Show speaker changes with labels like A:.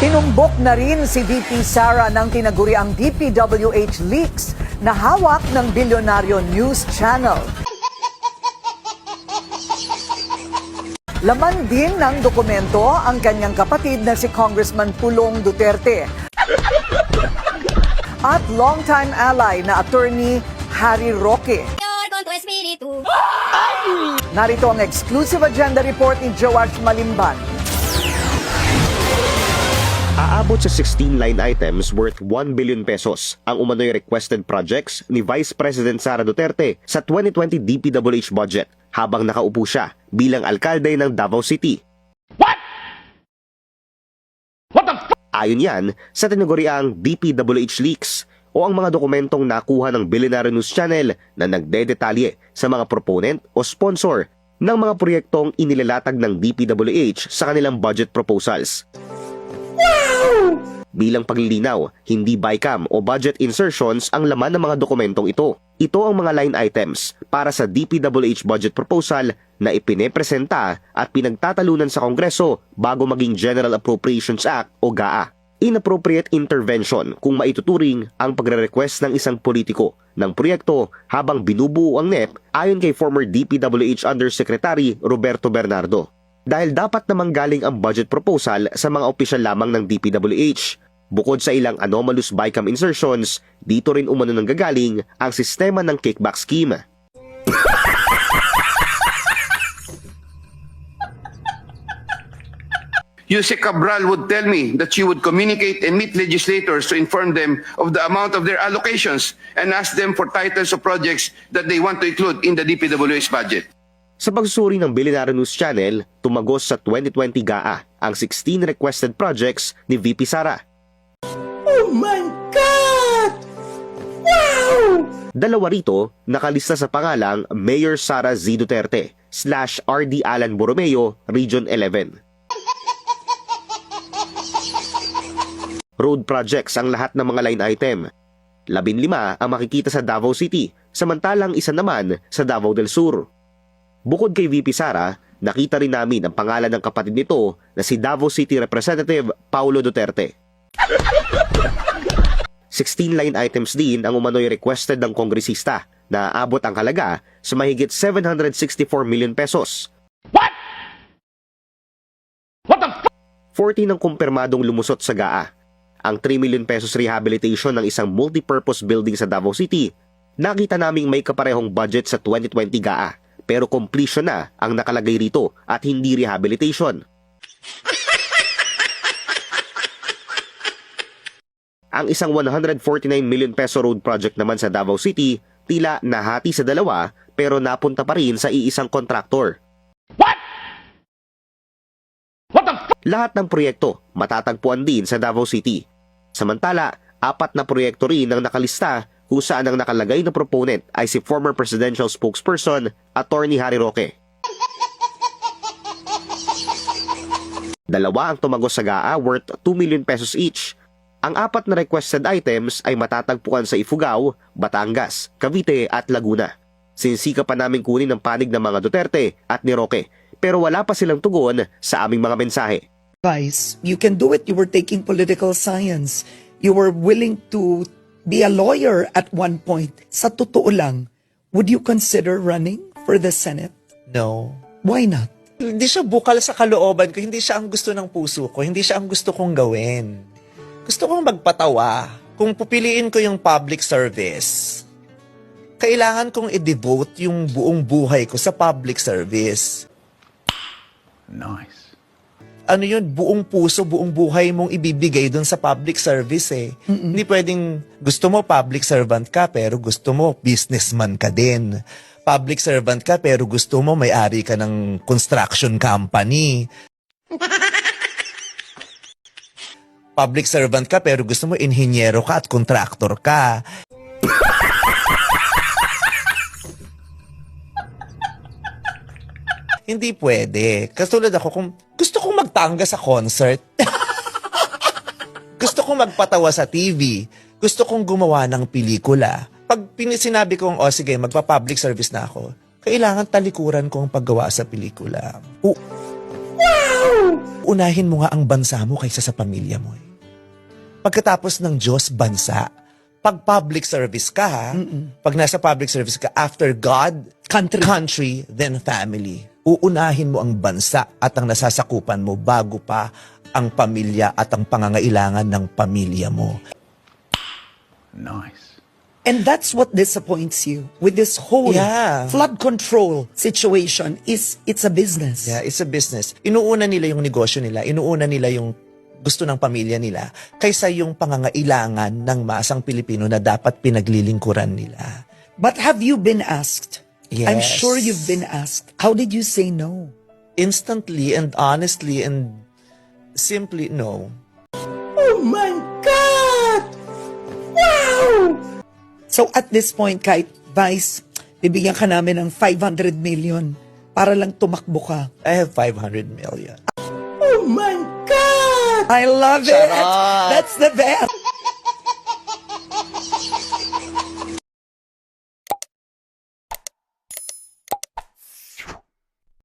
A: Tinumbok na rin si VP Sara ng tinaguriang DPWH leaks na hawak ng bilyonaryo news channel. Laman din ng dokumento ang kanyang kapatid na si Congressman Pulong Duterte at longtime ally na attorney Harry Roque. Narito ang exclusive agenda report ni George Malimban.
B: Aabot sa 16 line items worth 1 billion pesos ang umano'y requested projects ni Vice President Sara Duterte sa 2020 DPWH budget habang nakaupo siya bilang alkalde ng Davao City. Ayon yan sa tinaguriang DPWH leaks o ang mga dokumentong nakuha ng Billionaire News Channel na nagdedetalye sa mga proponent o sponsor ng mga proyektong inilalatag ng DPWH sa kanilang budget proposals. Bilang paglilinaw, hindi BICAM o budget insertions ang laman ng mga dokumentong ito. Ito ang mga line items para sa DPWH budget proposal na ipinepresenta at pinagtatalunan sa Kongreso bago maging General Appropriations Act o GAA. Inappropriate intervention kung maituturing ang pagre-request ng isang politiko ng proyekto habang binubuo ang NEP ayon kay former DPWH Undersecretary Roberto Bernardo. Dahil dapat namang galing ang budget proposal sa mga opisyal lamang ng DPWH. Bukod sa ilang anomalous BICAM insertions, dito rin umano nanggagaling ang sistema ng kickback scheme.
C: Yusek Cabral would tell me that she would communicate and meet legislators to inform them of the amount of their allocations and ask them for titles of projects that they want to include in the DPWH budget.
B: Sa pagsusuri ng Billionaire News Channel, tumagos sa 2020 GAA ang 16 requested projects ni VP Sara.
D: Oh my God! Wow!
B: Dalawa rito nakalista sa pangalang Mayor Sara Z. Duterte / RD Alan Borromeo, Region 11. Road projects ang lahat ng mga line item. 15 ang makikita sa Davao City, samantalang isa naman sa Davao del Sur. Bukod kay VP Sara, nakita rin namin ang pangalan ng kapatid nito na si Davao City Representative Paulo Duterte. 16 line items din ang umano'y requested ng kongresista na abot ang halaga sa mahigit 764 million pesos. What? 40 ng kumpirmadong lumusot sa GAA. Ang 3 million pesos rehabilitation ng isang multipurpose building sa Davao City, nakita naming may kaparehong budget sa 2020 GAA. Pero completion na ang nakalagay rito at hindi rehabilitation. Ang isang 149 million peso road project naman sa Davao City, tila nahati sa dalawa pero napunta pa rin sa iisang kontraktor. Lahat ng proyekto matatagpuan din sa Davao City. Samantala, 4 na proyekto rin ang nakalista kung saan ang nakalagay na proponent ay si former presidential spokesperson, Attorney Harry Roque. 2 ang tumagos sa GAA worth 2 million pesos each. Ang 4 na requested items ay matatagpuan sa Ifugao, Batangas, Cavite at Laguna. Sinsika pa namin kunin ang panig ng mga Duterte at ni Roque, pero wala pa silang tugon sa aming mga mensahe.
D: Vice, you can do it. You were taking political science. You were willing to be a lawyer at one point. Sa totoo lang, would you consider running for the Senate?
E: No.
D: Why not?
E: Hindi siya bukal sa kalooban ko. Hindi siya ang gusto ng puso ko. Hindi siya ang gusto kong gawin. Gusto kong magpatawa. Kung pupiliin ko yung public service, kailangan kong i-devote yung buong buhay ko sa public service.
F: Nice.
E: Ano yun, buong puso, buong buhay mong ibibigay dun sa public service eh. Hindi pwedeng gusto mo public servant ka pero gusto mo businessman ka din. Public servant ka pero gusto mo may-ari ka ng construction company. Public servant ka pero gusto mo inhinyero ka at contractor ka. Hindi pwede. Katulad ako, kung gusto kong magtangga sa concert, gusto kong magpatawa sa TV, gusto kong gumawa ng pelikula. Pag sinabi kong, oh sige, magpa-public service na ako, kailangan talikuran ko ang paggawa sa pelikula.
D: Wow!
E: Unahin mo nga ang bansa mo kaysa sa pamilya mo. Pagkatapos ng Diyos, bansa. Pag public service ka, ha? Pag nasa public service ka, after God, country, then family. Uunahin mo ang bansa at ang nasasakupan mo bago pa ang pamilya at ang pangangailangan ng pamilya mo.
F: Nice.
D: And that's what disappoints you with this whole
E: Yeah.
D: flood control situation. It's a business.
E: Yeah, it's a business. Inuuna nila yung negosyo nila, inuuna nila yung gusto ng pamilya nila, kaysa yung pangangailangan ng masang Pilipino na dapat pinaglilingkuran nila.
D: But have you been asked? I'm
E: Yes.
D: sure you've been asked. How did you say no?
E: Instantly and honestly and simply no.
D: Oh my God! Wow! So at this point, kahit Vice, bibigyan ka namin ng 500 million para lang tumakbo ka.
E: I have 500 million.
D: Oh my God! I love it!
E: Charot!
D: That's the best!